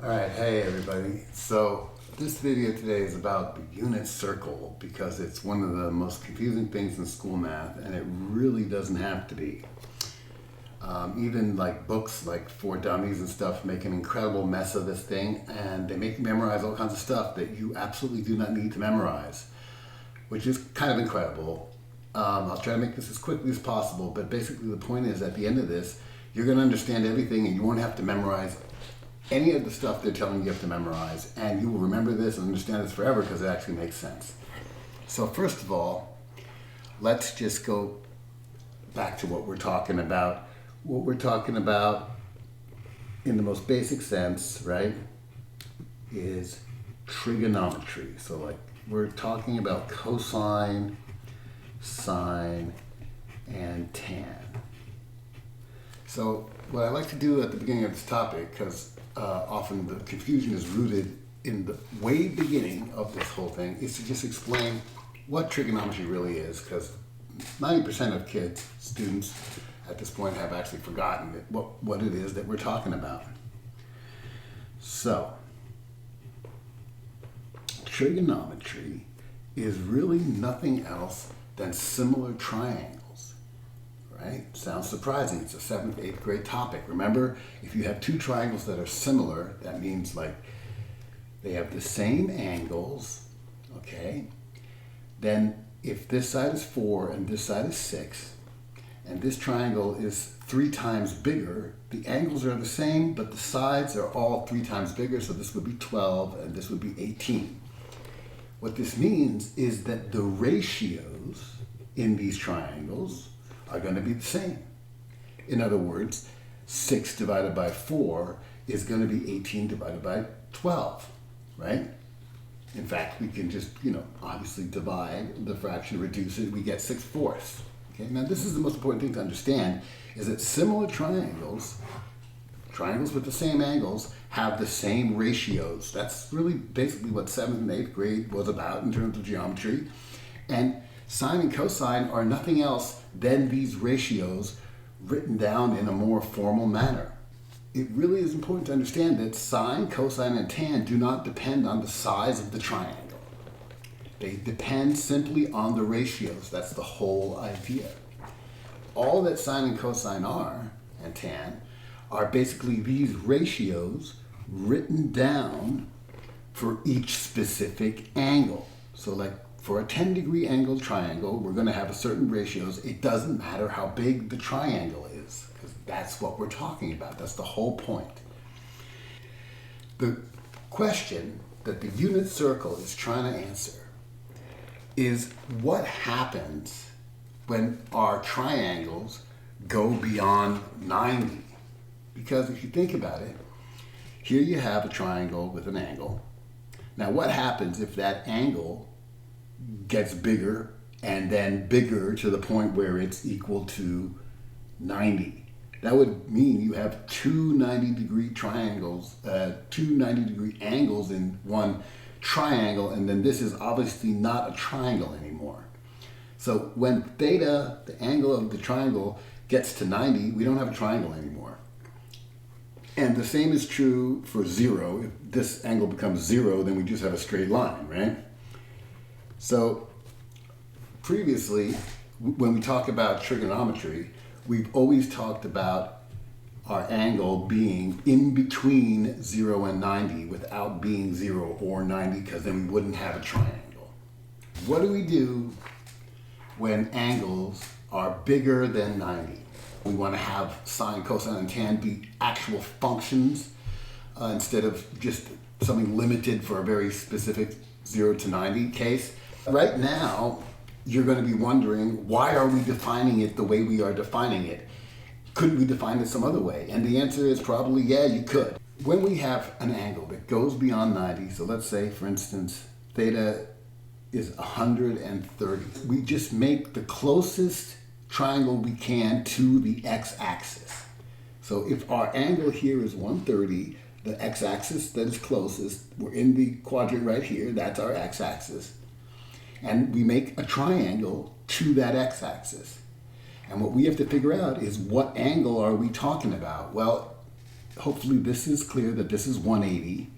All right, hey everybody. So this video today is about the unit circle because it's one of the most confusing things in school math, and it really doesn't have to be. Even like books like for dummies and stuff make an incredible mess of this thing, and they make you memorize all kinds of stuff that you absolutely do not need to memorize, which is kind of incredible. I'll try to make this as quickly as possible, but basically the point is at the end of this, you're going to understand everything and you won't have to memorize any of the stuff they're telling you have to memorize, and you will remember this and understand this forever because it actually makes sense. So first of all, let's just go back to what we're talking about. What we're talking about in the most basic sense, right, is trigonometry. So like we're talking about cosine, sine, and tan. So what I like to do at the beginning of this topic, because often the confusion is rooted in the way beginning of this whole thing, is to just explain what trigonometry really is, because 90% of kids, students at this point have actually forgotten what it is that we're talking about. So, trigonometry is really nothing else than similar triangles. Right? Sounds surprising. It's a 7th, 8th grade topic. Remember, if you have two triangles that are similar, that means like they have the same angles, okay? Then if this side is 4 and this side is 6, and this triangle is 3 times bigger, the angles are the same, but the sides are all 3 times bigger, so this would be 12 and this would be 18. What this means is that the ratios in these triangles are going to be the same. In other words, 6 divided by 4 is going to be 18 divided by 12, right? In fact, we can just, obviously divide the fraction, reduce it, we get 6/4. Okay, now this is the most important thing to understand, is that similar triangles with the same angles, have the same ratios. That's really basically what 7th and 8th grade was about in terms of geometry. And sine and cosine are nothing else than these ratios written down in a more formal manner. It really is important to understand that sine, cosine, and tan do not depend on the size of the triangle. They depend simply on the ratios. That's the whole idea. All that sine and cosine are, and tan, are basically these ratios written down for each specific angle. So like for a 10-degree angle triangle, we're going to have a certain ratios. It doesn't matter how big the triangle is, because that's what we're talking about. That's the whole point. The question that the unit circle is trying to answer is what happens when our triangles go beyond 90. Because if you think about it, here you have a triangle with an angle. Now what happens if that angle gets bigger and then bigger to the point where it's equal to 90? That would mean you have two 90-degree triangles, two 90-degree angles in one triangle, and then this is obviously not a triangle anymore. So when theta, the angle of the triangle, gets to 90, we don't have a triangle anymore. And the same is true for 0. If this angle becomes 0, then we just have a straight line, right? So previously, when we talk about trigonometry, we've always talked about our angle being in between 0 and 90 without being 0 or 90, because then we wouldn't have a triangle. What do we do when angles are bigger than 90? We want to have sine, cosine, and tan be actual functions instead of just something limited for a very specific 0 to 90 case. Right now, you're going to be wondering, why are we defining it the way we are defining it? Couldn't we define it some other way? And the answer is probably, yeah, you could. When we have an angle that goes beyond 90, so let's say, for instance, theta is 130. We just make the closest triangle we can to the x-axis. So if our angle here is 130, the x-axis that is closest, we're in the quadrant right here, that's our x-axis. And we make a triangle to that x-axis. And what we have to figure out is what angle are we talking about? Well, hopefully this is clear that this is 180.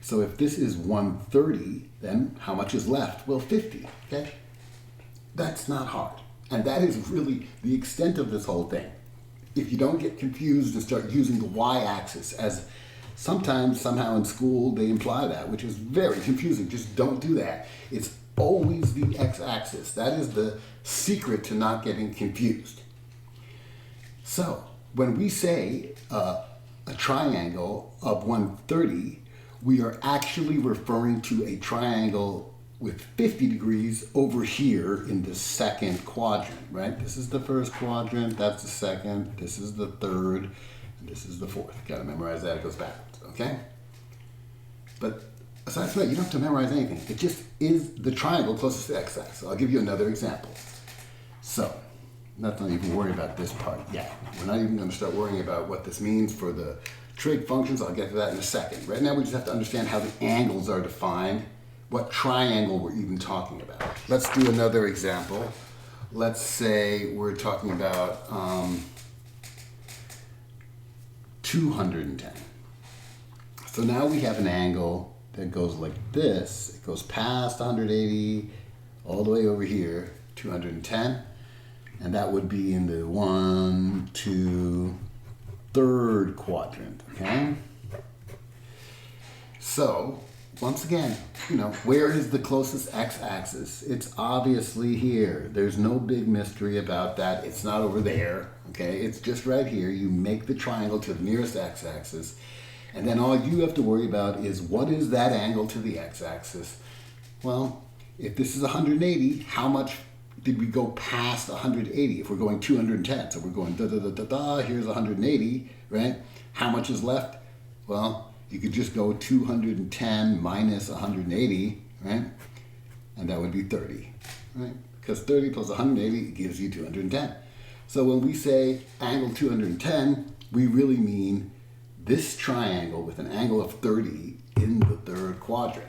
So if this is 130, then how much is left? Well, 50, okay? That's not hard. And that is really the extent of this whole thing. If you don't get confused and start using the y-axis, as sometimes, somehow in school, they imply that, which is very confusing. Just don't do that. It's always the x-axis. That is the secret to not getting confused. So, when we say a triangle of 130, we are actually referring to a triangle with 50 degrees over here in the second quadrant, right? This is the first quadrant, that's the second, this is the third, and this is the fourth. Gotta memorize that, it goes backwards, okay? But aside from that, you don't have to memorize anything. It just is the triangle closest to the x-axis. I'll give you another example. So, let's not even worry about this part yet. We're not even gonna start worrying about what this means for the trig functions. I'll get to that in a second. Right now, we just have to understand how the angles are defined, what triangle we're even talking about. Let's do another example. Let's say we're talking about 210. So now we have an angle that goes like this. It goes past 180, all the way over here, 210. And that would be in the 1, 2, third quadrant, okay? So, once again, where is the closest x-axis? It's obviously here. There's no big mystery about that. It's not over there, okay? It's just right here. You make the triangle to the nearest x-axis, and then all you have to worry about is what is that angle to the x-axis? Well, if this is 180, how much did we go past 180? If we're going 210, so we're going da-da-da-da-da, here's 180, right? How much is left? Well, you could just go 210 minus 180, right? And that would be 30, right? Because 30 plus 180 gives you 210. So when we say angle 210, we really mean this triangle with an angle of 30 in the third quadrant.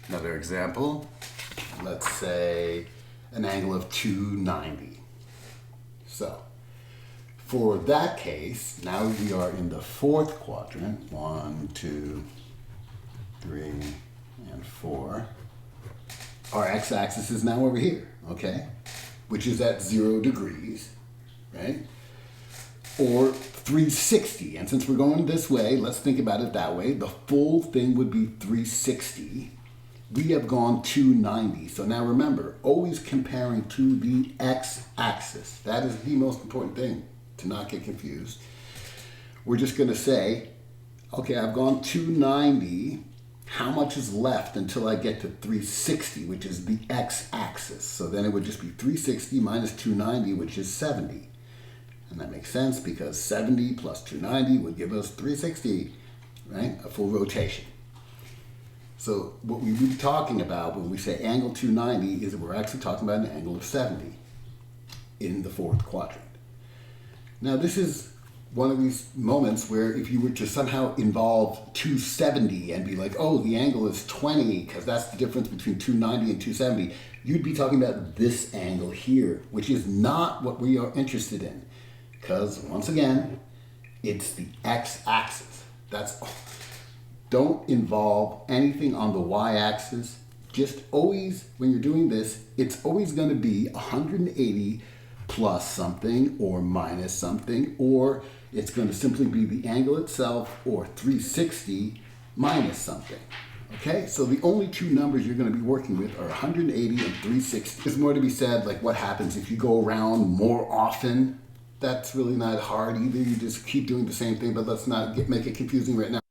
Another example, let's say an angle of 290. So, for that case, now we are in the fourth quadrant. 1, 2, 3, and 4. Our x-axis is now over here, okay? Which is at 0 degrees, right? Or 360. And since we're going this way, let's think about it that way. The full thing would be 360. We have gone 290. So now remember, always comparing to the x-axis. That is the most important thing, to not get confused. We're just going to say, okay, I've gone 290. How much is left until I get to 360, which is the x-axis? So then it would just be 360 minus 290, which is 70. And that makes sense because 70 plus 290 would give us 360, right? A full rotation. So what we would be talking about when we say angle 290 is that we're actually talking about an angle of 70 in the fourth quadrant. Now this is one of these moments where if you were to somehow involve 270 and be like, oh, the angle is 20 because that's the difference between 290 and 270, you'd be talking about this angle here, which is not what we are interested in. Because once again, it's the x-axis. That's all. Don't involve anything on the y-axis. Just always, when you're doing this, it's always going to be 180 plus something or minus something, or it's going to simply be the angle itself, or 360 minus something. Okay, so the only two numbers you're going to be working with are 180 and 360. There's more to be said, like what happens if you go around more often. That's really not hard either. You just keep doing the same thing, but let's not make it confusing right now.